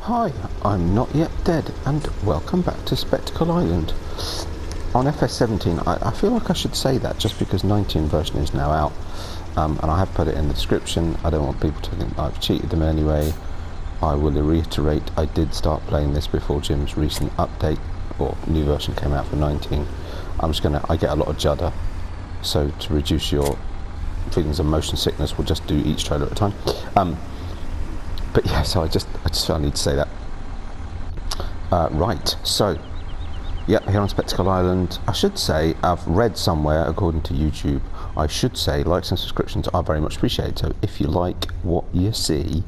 Hi, I'm Not Yet Dead, and welcome back to Spectacle Island. On FS17, I feel like I should say that just because 19 version is now out, and I have put it in the description. I don't want people to think I've cheated them in any way. I will reiterate, I did start playing this before Jim's recent update, or new version came out for 19. I get a lot of judder, so to reduce your feelings of motion sickness, we'll just do each trailer at a time. But yeah, so I just felt I need to say that. Right, so, yep, here on Spectacle Island, I should say, I've read somewhere, according to YouTube, I should say likes and subscriptions are very much appreciated. So if you like what you see,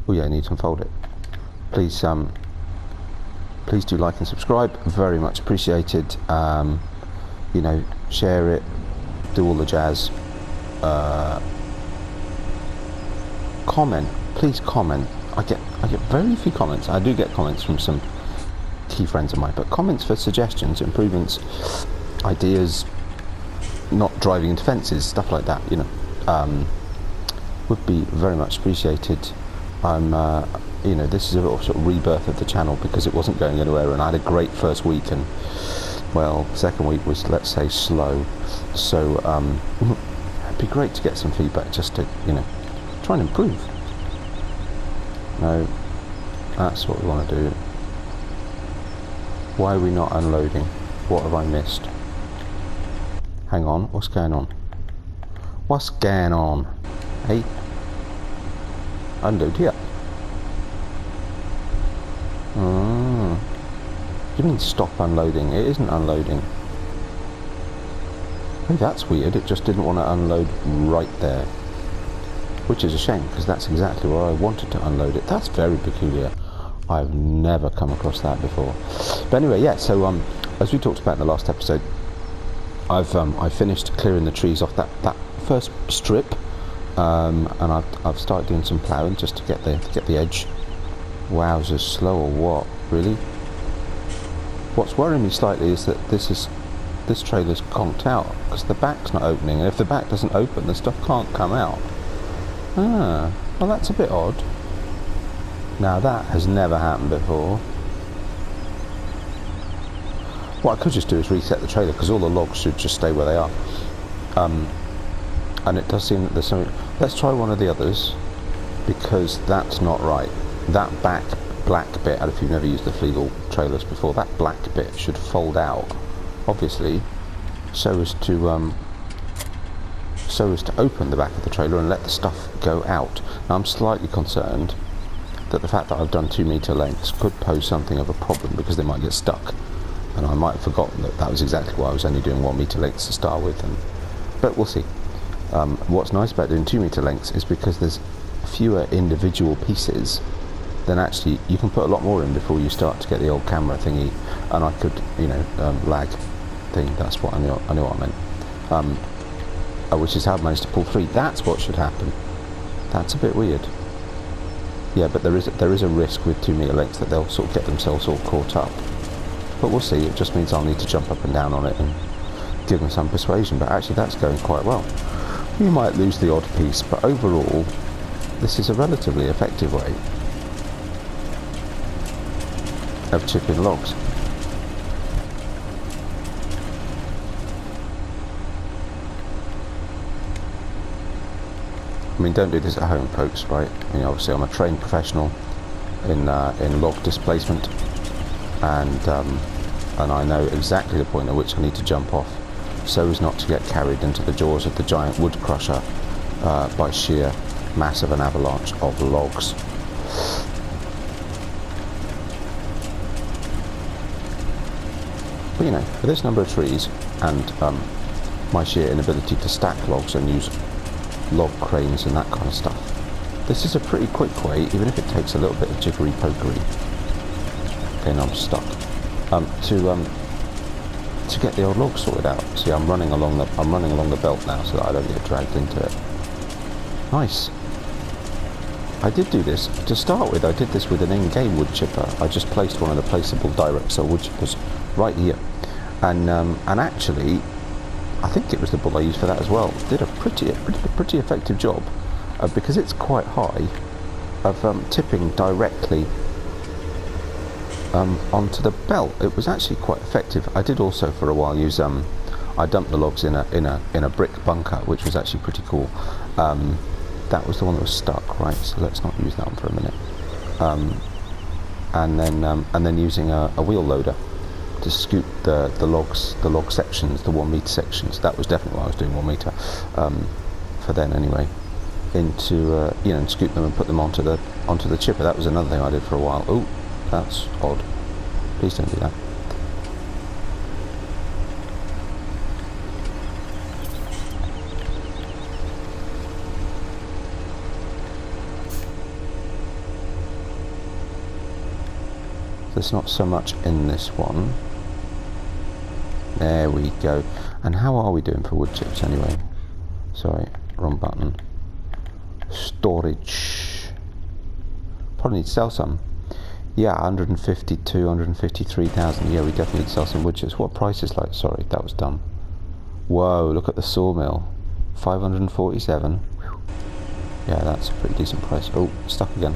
oh yeah, I need to unfold it. Please do like and subscribe, very much appreciated. You know, share it, do all the jazz. Comment, please comment. I get very few comments. I do get comments from some key friends of mine, but comments for suggestions, improvements, ideas, not driving into fences, stuff like that, you know, would be very much appreciated. You know, this is a sort of rebirth of the channel because it wasn't going anywhere, and I had a great first week, and well, second week was, let's say, slow. So it'd be great to get some feedback, just to, you know, try and improve. No, that's what we want to do. Why are we not unloading? What have I missed? Hang on, what's going on? What's going on? Hey, unload here. You mean stop unloading? It isn't unloading. Oh, that's weird. It just didn't want to unload right there. Which is a shame, because that's exactly where I wanted to unload it. That's very peculiar. I've never come across that before. But anyway, yeah, so as we talked about in the last episode, I finished clearing the trees off that first strip, and I've started doing some ploughing just to get the edge. Wowzers, slow or what? Really? What's worrying me slightly is that this trailer's conked out because the back's not opening, and if the back doesn't open, the stuff can't come out. Ah, well, that's a bit odd. Now that has never happened before. What I could just do is reset the trailer, because all the logs should just stay where they are. And it does seem that there's something. Let's try one of the others, because that's not right. That back black bit, and if you've never used the Fleagle trailers before, that black bit should fold out, obviously, so as to open the back of the trailer and let the stuff go out. Now, I'm slightly concerned that the fact that I've done 2 metre lengths could pose something of a problem, because they might get stuck, and I might have forgotten that was exactly why I was only doing 1 metre lengths to start with. But we'll see. What's nice about doing 2 metre lengths is because there's fewer individual pieces, then actually you can put a lot more in before you start to get the old camera thingy, and I could, you know, lag thing. That's what I knew what I meant. Which is how I managed to pull 3. That's what should happen. That's a bit weird. Yeah, but there is a risk with 2 metre lengths that they'll sort of get themselves all caught up. But we'll see. It just means I'll need to jump up and down on it and give them some persuasion. But actually, that's going quite well. You might lose the odd piece, but overall, this is a relatively effective way of chipping logs. I mean, don't do this at home, folks, right? I mean, obviously I'm a trained professional in log displacement, and I know exactly the point at which I need to jump off so as not to get carried into the jaws of the giant wood crusher by sheer mass of an avalanche of logs. But you know, for this number of trees and my sheer inability to stack logs and use log cranes and that kind of stuff, this is a pretty quick way, even if it takes a little bit of jiggery pokery. Okay, now I'm stuck. To get the old logs sorted out. See, I'm running along the belt now so that I don't get dragged into it. Nice. I did do this to start with. I did this with an in-game wood chipper. I just placed one of the placeable direct cell wood chippers right here, and actually, I think it was the bull I used for that as well. Did a pretty effective job, because it's quite high. tipping directly onto the belt. It was actually quite effective. I did also for a while use I dumped the logs in a brick bunker, which was actually pretty cool. That was the one that was stuck, right? So let's not use that one for a minute. And then using a wheel loader to scoop the log sections, the 1 meter sections. That was definitely what I was doing, 1 meter, for then anyway. Into and scoop them and put them onto the chipper. That was another thing I did for a while. Oh, that's odd. Please don't do that. There's not so much in this one. There we go. And how are we doing for wood chips anyway? Sorry, wrong button. Storage. Probably need to sell some. Yeah, 152, 153,000. Yeah, we definitely need to sell some wood chips. What price is like? Sorry, that was done. Whoa, look at the sawmill. 547. Yeah, that's a pretty decent price. Oh, stuck again.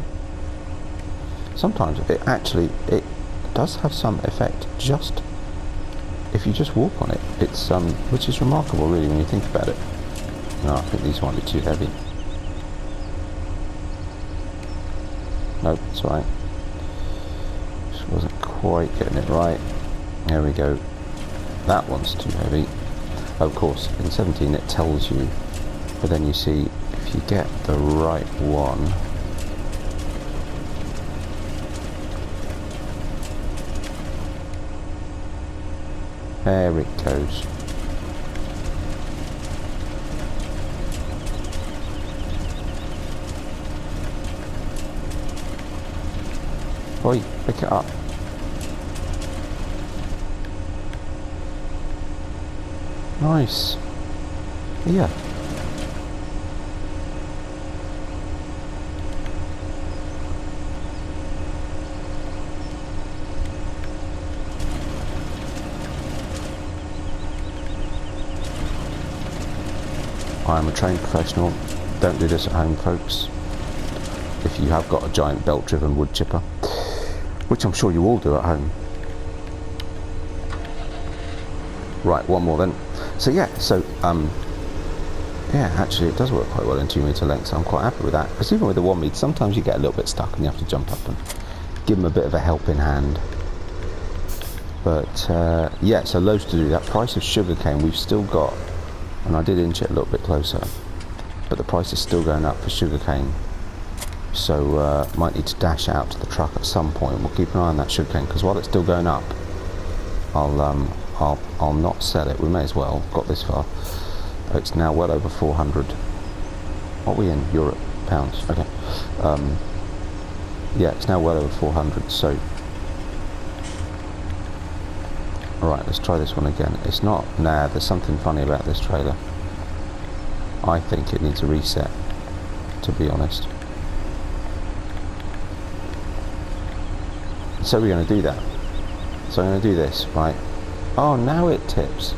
Sometimes it does have some effect just if you just walk on it. It's which is remarkable really when you think about it. No, I think these might be too heavy. Nope, it's alright. Just wasn't quite getting it right. There we go. That one's too heavy. Of course, in 17 it tells you, but then you see if you get the right one. There it goes. Oi, pick it up. Nice. Yeah. I am a trained professional. Don't do this at home, folks. If you have got a giant belt-driven wood chipper, which I'm sure you all do at home. Right, one more then. So yeah, yeah, actually it does work quite well in 2 meter lengths. So I'm quite happy with that. Because even with the 1 meter, sometimes you get a little bit stuck and you have to jump up and give them a bit of a helping hand. But yeah, so loads to do. That price of sugarcane we've still got, and I did inch it a little bit closer, but the price is still going up for sugarcane. So might need to dash out to the truck at some point. We'll keep an eye on that sugarcane because while it's still going up, I'll not sell it. We may as well. Got this far. It's now well over 400. What are we in? Europe? Pounds? Okay. Yeah, it's now well over 400. So, all right, let's try this one again. It's not. Nah, there's something funny about this trailer. I think it needs a reset, to be honest. So we're going to do that. So I'm going to do this, right? Oh, now it tips.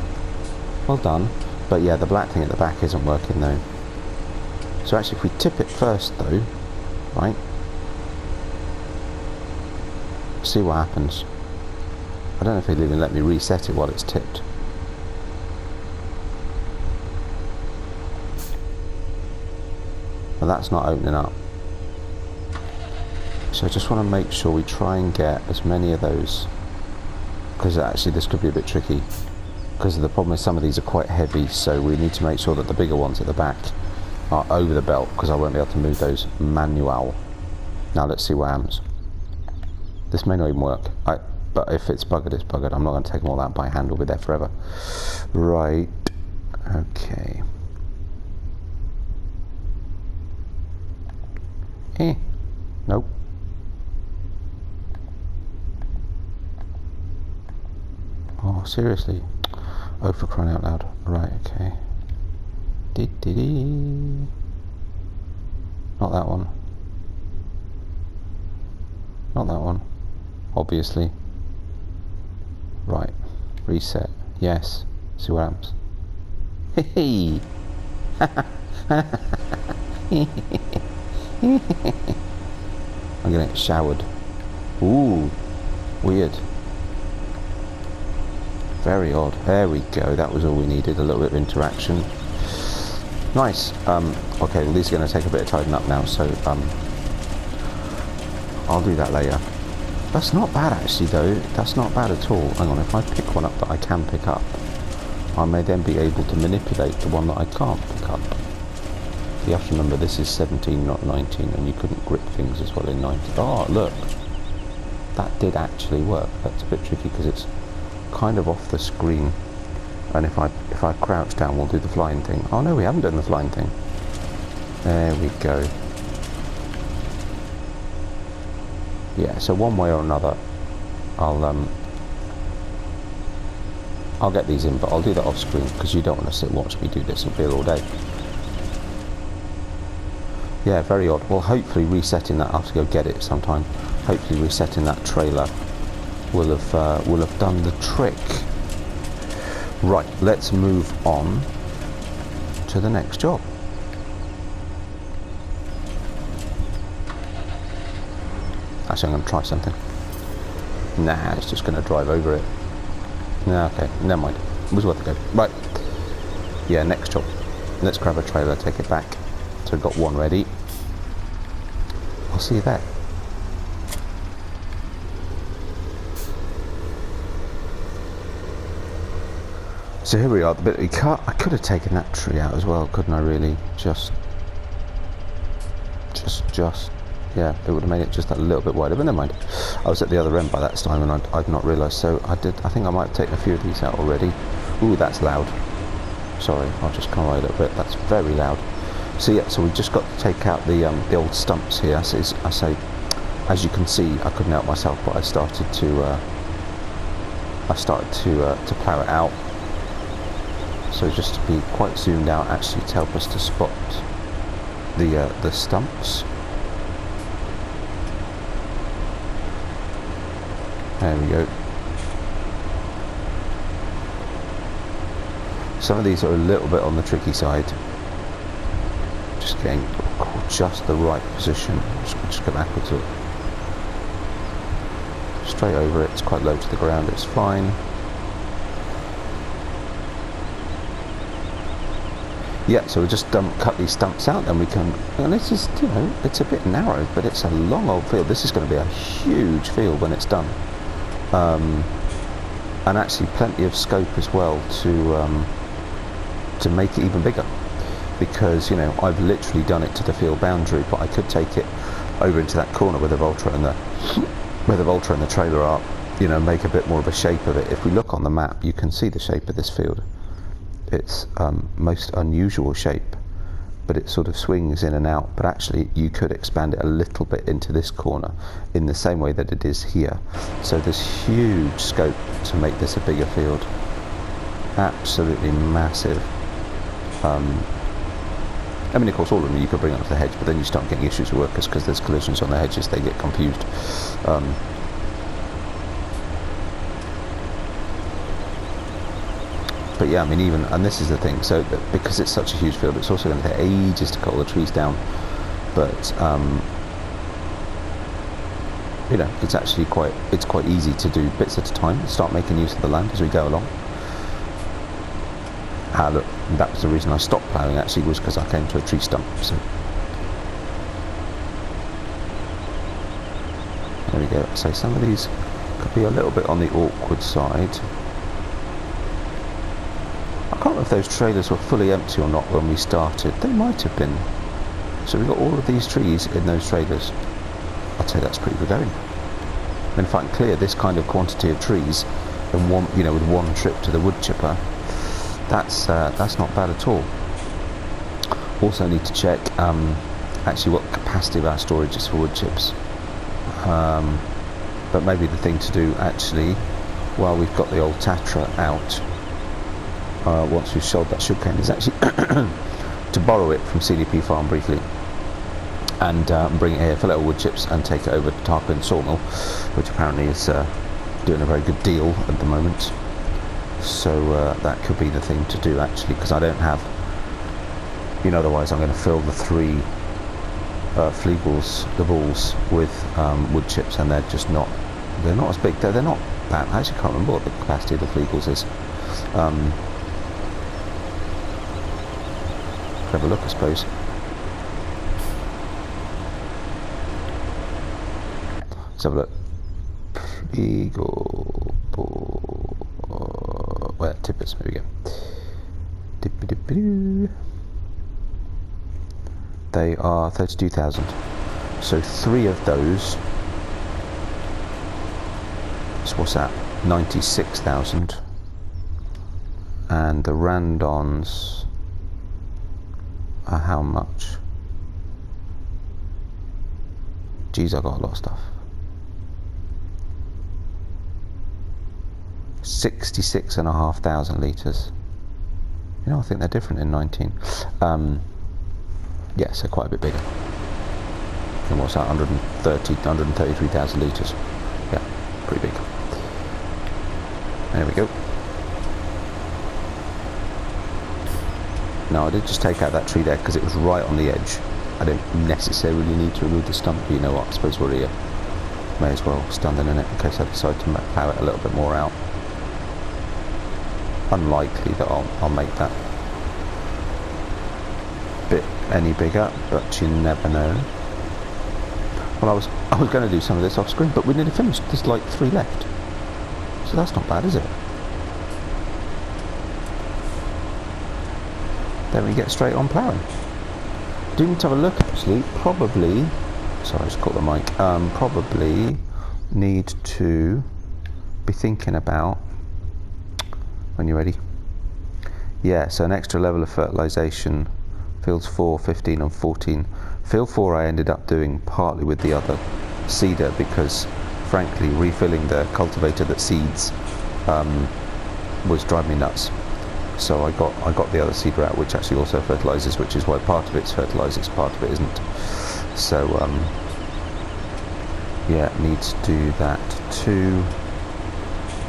Well done. But yeah, the black thing at the back isn't working though. So actually if we tip it first though, right? See what happens. I don't know if it'll even let me reset it while it's tipped. Well, that's not opening up. So I just want to make sure we try and get as many of those, because actually this could be a bit tricky, because the problem is some of these are quite heavy, so we need to make sure that the bigger ones at the back are over the belt, because I won't be able to move those manual. Now let's see what happens. This may not even work, but if it's buggered, it's buggered. I'm not going to take them all out by hand. We'll be there forever. Right, okay. Nope. Oh, seriously? Oh, for crying out loud. Right, okay. Not that one. Not that one. Obviously. Right. Reset. Yes. See what happens. Hey! I'm gonna get showered. Ooh, weird. Very odd. There we go. That was all we needed. A little bit of interaction. Nice. Okay, well, these are going to take a bit of tidying up now, so I'll do that later. That's not bad, actually, though. That's not bad at all. Hang on, if I pick one up that I can pick up, I may then be able to manipulate the one that I can't pick up. You have to remember, this is 17, not 19, and you couldn't grip things as well in 19. Oh, look. That did actually work. That's a bit tricky because it's kind of off the screen. And if I crouch down, we'll do the flying thing. Oh no, we haven't done the flying thing. There we go. Yeah, so one way or another, I'll get these in, but I'll do that off screen because you don't want to sit and watch me do this and feel all day. Yeah, very odd. Well, hopefully resetting that, I'll have to go get it sometime. Hopefully resetting that trailer will have done the trick. Right, let's move on to the next job. Actually, I'm going to try something. Nah, it's just going to drive over it. Nah, okay, never mind. It was worth a go. Right. Yeah, next job. Let's grab a trailer, take it back. So we've got one ready. I'll see you there. So here we are, the bit we cut. I could have taken that tree out as well, couldn't I really? Just, yeah, it would have made it just a little bit wider, but never mind. I was at the other end by that time and I'd not realised, so I think I might have taken a few of these out already. Ooh, that's loud. Sorry, I'll just come away a little bit, that's very loud. So yeah, so we just got to take out the old stumps here. So I say, as you can see, I couldn't help myself, but I started to plough it out. So just to be quite zoomed out, actually, to help us to spot the stumps. There we go. Some of these are a little bit on the tricky side. Just getting just the right position. Just go backwards. Straight over it. It's quite low to the ground. It's fine. Yeah, so we just cut these stumps out, and we can. And this is, you know, it's a bit narrow, but it's a long old field. This is going to be a huge field when it's done, and actually plenty of scope as well to make it even bigger. Because, you know, I've literally done it to the field boundary, but I could take it over into that corner where the Voltra and the trailer are. You know, make a bit more of a shape of it. If we look on the map, you can see the shape of this field. It's most unusual shape, but it sort of swings in and out. But actually you could expand it a little bit into this corner in the same way that it is here. So there's huge scope to make this a bigger field. Absolutely massive. I mean, of course, all of them you could bring up to the hedge, but then you start getting issues with workers because there's collisions on the hedges, they get confused. But yeah, I mean, even, and this is the thing, so because it's such a huge field, it's also going to take ages to cut all the trees down. But you know, it's actually quite easy to do bits at a time, start making use of the land as we go along. Look, that was the reason I stopped ploughing, actually, was because I came to a tree stump. So there we go. So some of these could be a little bit on the awkward side. I can't remember if those trailers were fully empty or not when we started. They might have been. So we've got all of these trees in those trailers. I'd say that's pretty good going. And if I can clear this kind of quantity of trees in one, you know, with one trip to the wood chipper, that's not bad at all. Also need to check actually what capacity of our storage is for wood chips. But maybe the thing to do actually, while we've got the old Tatra out, once we've sold that sugarcane, is actually to borrow it from CDP Farm briefly and bring it here, fill it with wood chips and take it over to Tarquin Sawmill, which apparently is doing a very good deal at the moment. So that could be the thing to do actually, because I don't have, you know, otherwise I'm going to fill the 3 flea balls, the balls with wood chips, and they're not as big. They're not bad. I actually can't remember what the capacity of the flea balls is. Have a look, I suppose. Let's have a look. Eagle ball. Where tippets? There we go. They are 32,000. So 3 of those. So what's that? 96,000. And the Randons are how much? Geez, I got a lot of stuff. 66,500 litres. You know, I think they're different in 19. Yeah, so quite a bit bigger. And what's that? 133,000 litres. Yeah, pretty big. There we go. Now, I did just take out that tree there because it was right on the edge. I don't necessarily need to remove the stump, but you know what, I suppose we're here. May as well stand in it in case I decide to plough it a little bit more out. Unlikely that I'll make that bit any bigger, but you never know. Well, I was going to do some of this off screen, but we nearly finished. There's like 3 left, so that's not bad, is it? Then we get straight on ploughing. Do need to have a look, actually. Probably, sorry, I just caught the mic. Probably need to be thinking about, when you're ready. Yeah, so an extra level of fertilisation. Fields 4, 15 and 14. Field 4 I ended up doing partly with the other seeder because, frankly, refilling the cultivator that seeds was driving me nuts. So I got the other seeder out, which actually also fertilises, which is why part of it's fertilises, part of it isn't. So yeah, need to do that too.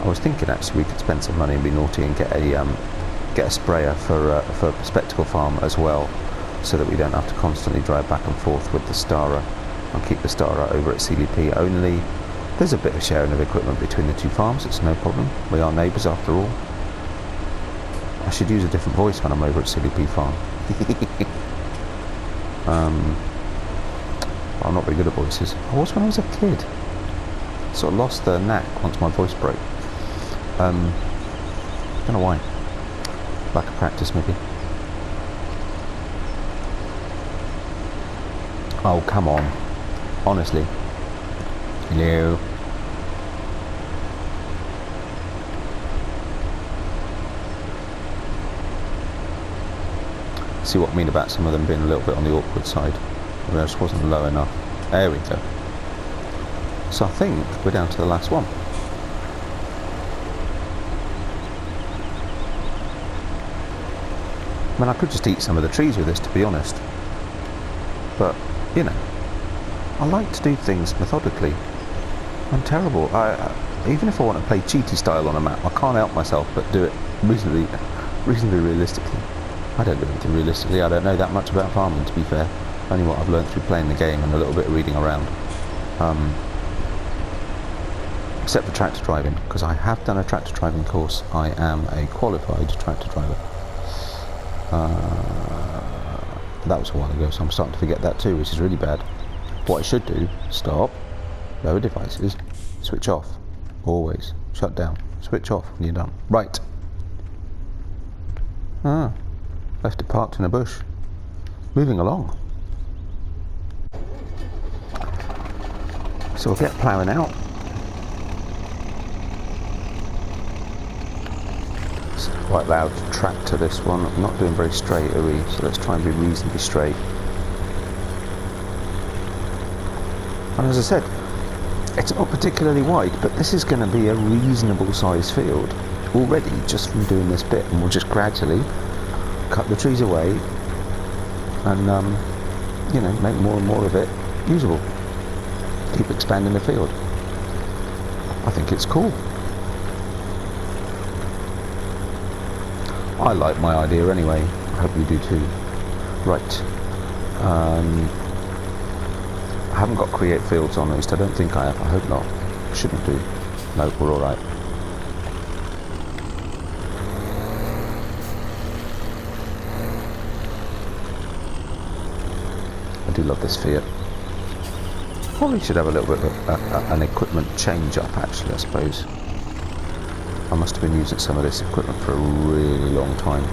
I was thinking actually we could spend some money and be naughty and get a sprayer for Spectacle Farm as well, so that we don't have to constantly drive back and forth with the Stara. I'll keep the Stara over at CDP only. There's a bit of sharing of equipment between the 2 farms, it's no problem. We are neighbours after all. I should use a different voice when I'm over at CDP Farm. I'm not very good at voices. I was when I was a kid. Sort of lost the knack once my voice broke. Don't know why. Lack of practice, maybe. Oh, come on. Honestly. Hello. See what I mean about some of them being a little bit on the awkward side. I just wasn't low enough. There we go. So I think we're down to the last one. I mean, I could just eat some of the trees with this, to be honest. But, you know, I like to do things methodically. I'm terrible. Even if I want to play cheaty style on a map, I can't help myself but do it reasonably realistically. I don't do anything realistically. I don't know that much about farming, to be fair. Only what I've learned through playing the game and a little bit of reading around. Except for tractor driving, because I have done a tractor driving course. I am a qualified tractor driver. That was a while ago, so I'm starting to forget that too, which is really bad. What I should do, stop, lower devices, switch off, always, shut down, switch off when you're done. Right. Left it parked in a bush. Moving along. So we'll get ploughing out. It's quite loud tractor, this one. I'm not doing very straight, are we? So let's try and be reasonably straight. And as I said, it's not particularly wide, but this is going to be a reasonable sized field already just from doing this bit, and we'll just gradually cut the trees away and you know, make more and more of it usable. Keep expanding the field. I think it's cool. I like my idea anyway. I hope you do too. Right. I haven't got create fields on, at least I don't think I have. I hope not. Shouldn't do. No, we're alright. I do love this Fiat. Probably should have a little bit of an equipment change up, actually, I suppose. I must have been using some of this equipment for a really long time.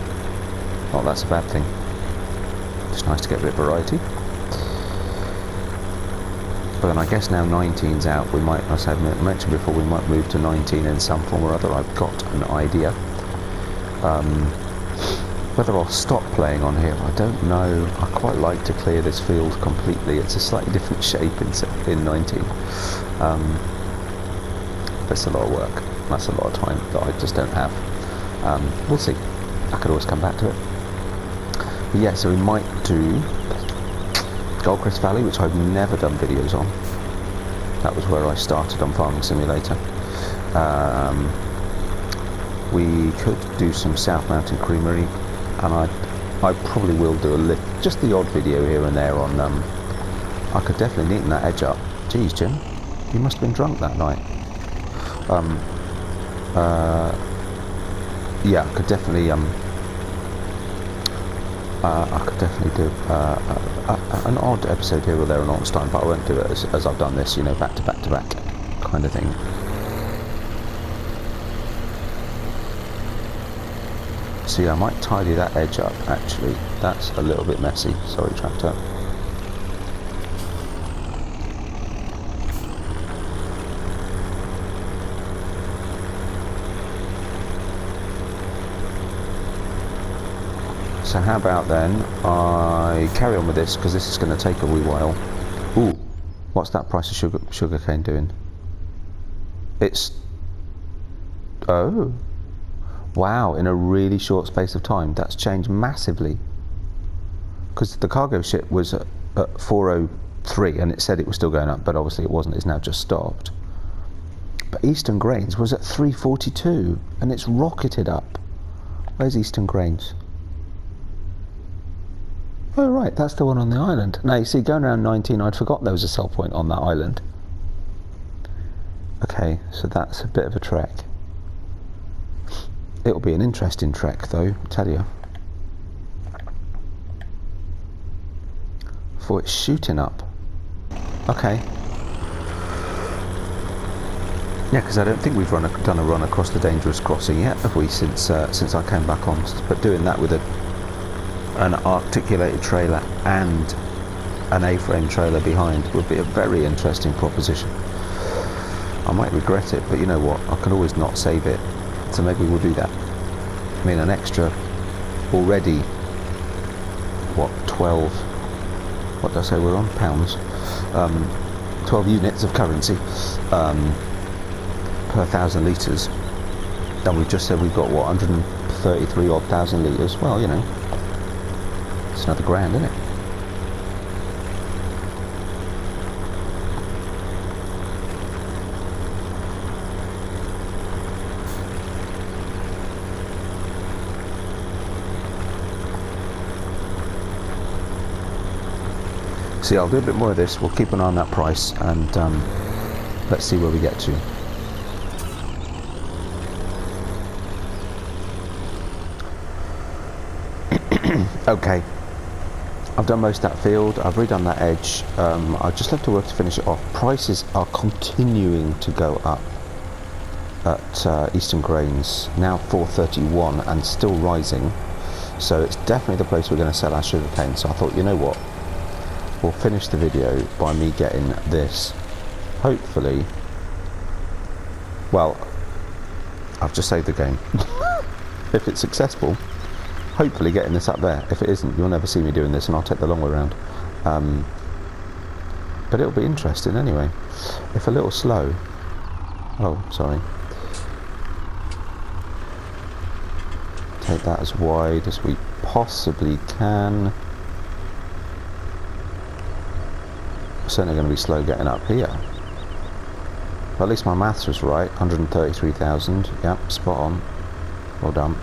Not that's a bad thing. It's nice to get a bit of variety. But then I guess now 19's out, we might, as I mentioned before, we might move to 19 in some form or other. I've got an idea. Whether I'll stop playing on here, I don't know. I quite like to clear this field completely. It's a slightly different shape in 19. But it's a lot of work. That's a lot of time that I just don't have. We'll see. I could always come back to it. But yeah, so we might do Goldcrest Valley, which I've never done videos on. That was where I started on Farming Simulator. We could do some South Mountain Creamery, and I probably will do just the odd video here and there on. I could definitely neaten that edge up. Geez, Jim, you must have been drunk that night. Yeah, I could definitely do an odd episode here or there on Ornstein, but I won't do it as I've done this, you know, back to back to back kind of thing. See, I might tidy that edge up, actually. That's a little bit messy. Sorry, tractor. So how about then I carry on with this, because this is going to take a wee while. Ooh, what's that price of sugar cane doing? It's... oh. Wow, in a really short space of time. That's changed massively. Because the cargo ship was at 403 and it said it was still going up, but obviously it wasn't. It's now just stopped. But Eastern Grains was at 342 and it's rocketed up. Where's Eastern Grains? Oh right, that's the one on the island. Now you see, going around 19, I'd forgot there was a sell point on that island. Okay, so that's a bit of a trek. It'll be an interesting trek though, I tell you. For it's shooting up. Okay. Yeah, because I don't think we've done a run across the dangerous crossing yet, have we, since I came back on. But doing that with an articulated trailer and an A-frame trailer behind would be a very interesting proposition. I might regret it, but you know what, I can always not save it, so maybe we'll do that. I mean, an extra already, what, 12, what did I say we're on, pounds, 12 units of currency per 1,000 litres, and we've just said we've got, what, 133 odd thousand litres. Well, you know, it's another grand, isn't it? See, I'll do a bit more of this. We'll keep an eye on that price, and let's see where we get to. Okay, I've done most of that field. I've redone that edge. I just left to work to finish it off. Prices are continuing to go up at Eastern Grains, now 431 and still rising. So it's definitely the place we're going to sell our sugar cane. So I thought, you know what? We'll finish the video by me getting this, hopefully, well, I've just saved the game. If it's successful, hopefully getting this up there. If it isn't, you'll never see me doing this and I'll take the long way around. But it'll be interesting anyway. If a little slow. Oh, sorry. Take that as wide as we possibly can. Certainly going to be slow getting up here. But at least my maths was right. 133,000. Yep, spot on. Well done.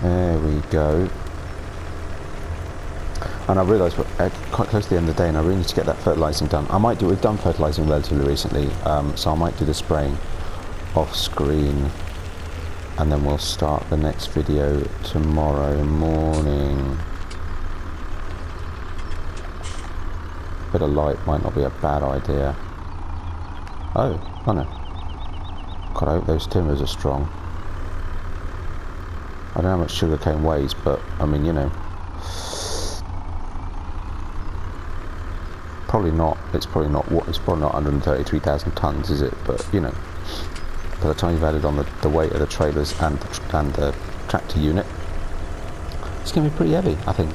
There we go. And I realise we're quite close to the end of the day, and I really need to get that fertilising done. I might do. We've done fertilising relatively recently, so I might do the spraying off screen, and then we'll start the next video tomorrow morning. Bit of light might not be a bad idea. Oh no. God, I hope those timbers are strong. I don't know how much sugarcane weighs, but I mean, you know, probably not. It's probably not 133,000 tons, is it? But you know, by the time you've added on the weight of the trailers and the tractor unit, it's going to be pretty heavy, I think.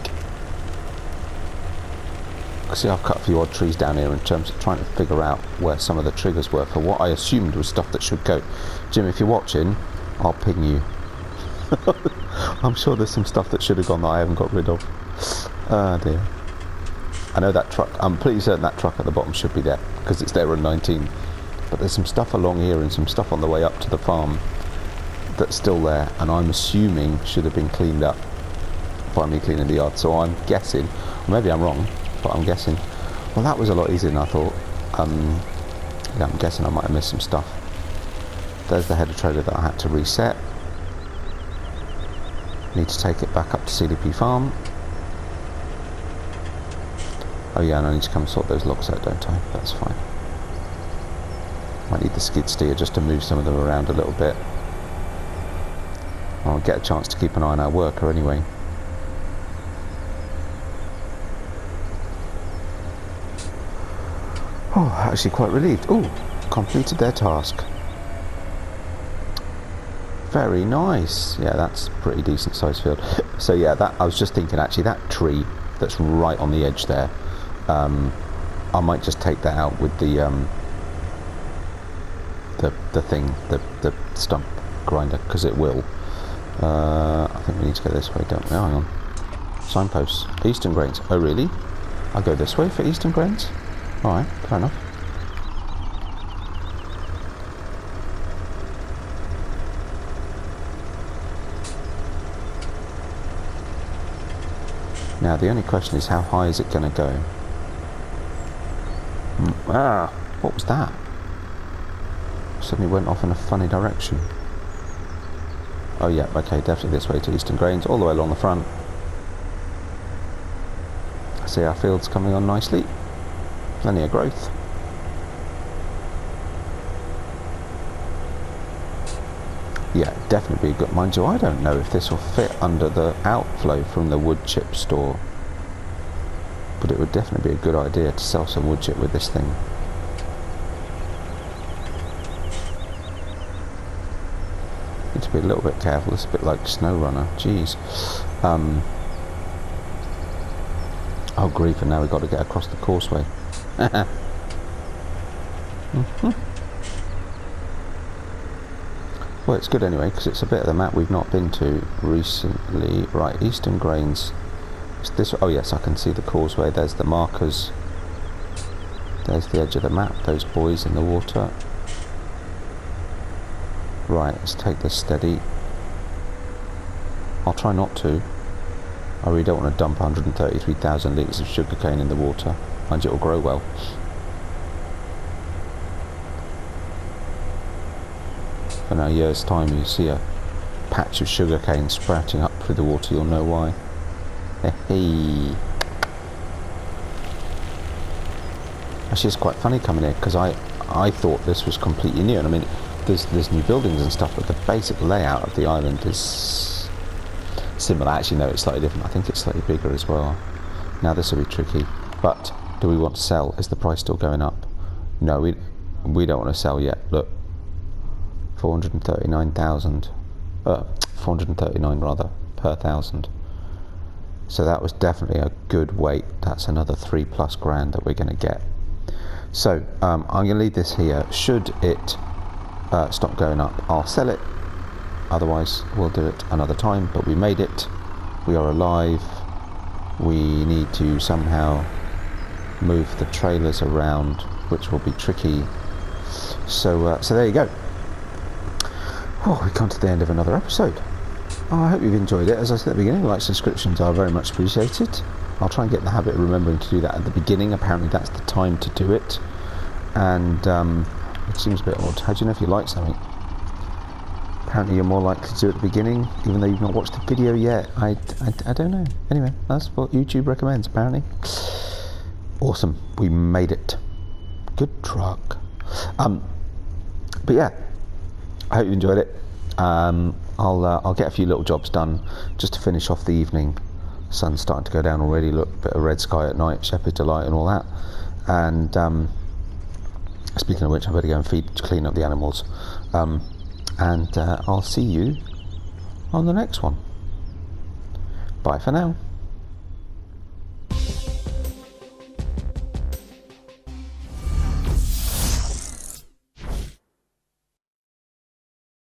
See, I've cut a few odd trees down here in terms of trying to figure out where some of the triggers were for what I assumed was stuff that should go. Jim, if you're watching, I'll ping you. I'm sure there's some stuff that should have gone that I haven't got rid of. Ah dear. I know that truck, I'm pretty certain that truck at the bottom should be there, because it's there on 19. But there's some stuff along here and some stuff on the way up to the farm that's still there, and I'm assuming should have been cleaned up by me cleaning the yard. So I'm guessing, maybe I'm wrong, but I'm guessing, well, that was a lot easier than I thought. Yeah, I'm guessing I might have missed some stuff. There's the header trailer that I had to reset. Need to take it back up to CDP farm. Oh yeah, and I need to come and sort those logs out, don't I? That's fine. Might need the skid steer just to move some of them around a little bit. I'll get a chance to keep an eye on our worker anyway. Oh, actually quite relieved. Oh, completed their task. Very nice. Yeah, that's a pretty decent sized field. So yeah, that I was just thinking actually that tree that's right on the edge there, I might just take that out with the stump grinder, because it will. I think we need to go this way, don't we? Oh, hang on. Signposts. Eastern grains. Oh really? I go this way for eastern grains? Alright, fair enough. Now the only question is, how high is it going to go? What was that? Suddenly went off in a funny direction. Oh yeah, okay, definitely this way to eastern grains, all the way along the front. I see our fields coming on nicely. Plenty of growth. Yeah, definitely be good. Mind you, I don't know if this will fit under the outflow from the wood chip store, but it would definitely be a good idea to sell some wood chip with this thing. Need to be a little bit careful. It's a bit like Snow Runner. Jeez. Oh grief! And now we've got to get across the causeway. Well, it's good anyway, because it's a bit of the map we've not been to recently. Right, eastern grains. It's this. Oh yes, I can see the causeway. There's the markers. There's the edge of the map. Those buoys in the water. Right, let's take this steady. I'll try not to. I really don't want to dump 133,000 litres of sugarcane in the water. Mind you, it'll grow well. In a year's time you see a patch of sugarcane sprouting up through the water, you'll know why. Hey. Actually, it's quite funny coming here, because I thought this was completely new, and I mean there's new buildings and stuff, but the basic layout of the island is similar. Actually no, it's slightly different. I think it's slightly bigger as well. Now this will be tricky, but do we want to sell? Is the price still going up? No, we don't want to sell yet. Look, 439,000, 439 rather, per thousand. So that was definitely a good weight. That's another 3+ grand that we're going to get. So I'm going to leave this here. Should it stop going up, I'll sell it. Otherwise we'll do it another time. But we made it. We are alive. We need to somehow move the trailers around, which will be tricky. So there you go. Oh, we've come to the end of another episode. Oh, I hope you've enjoyed it. As I said at the beginning, likes and subscriptions are very much appreciated. I'll try and get in the habit of remembering to do that at the beginning. Apparently that's the time to do it, and it seems a bit odd. How do you know if you like something? Apparently you're more likely to do it at the beginning, even though you've not watched the video yet. I don't know. Anyway, that's what YouTube recommends, apparently. Awesome, we made it. Good truck. But yeah, I hope you enjoyed it. I'll get a few little jobs done just to finish off the evening. Sun's starting to go down already. Look, a bit of red sky at night, Shepherd's Delight and all that. And speaking of which, I better go and clean up the animals. And I'll see you on the next one. Bye for now.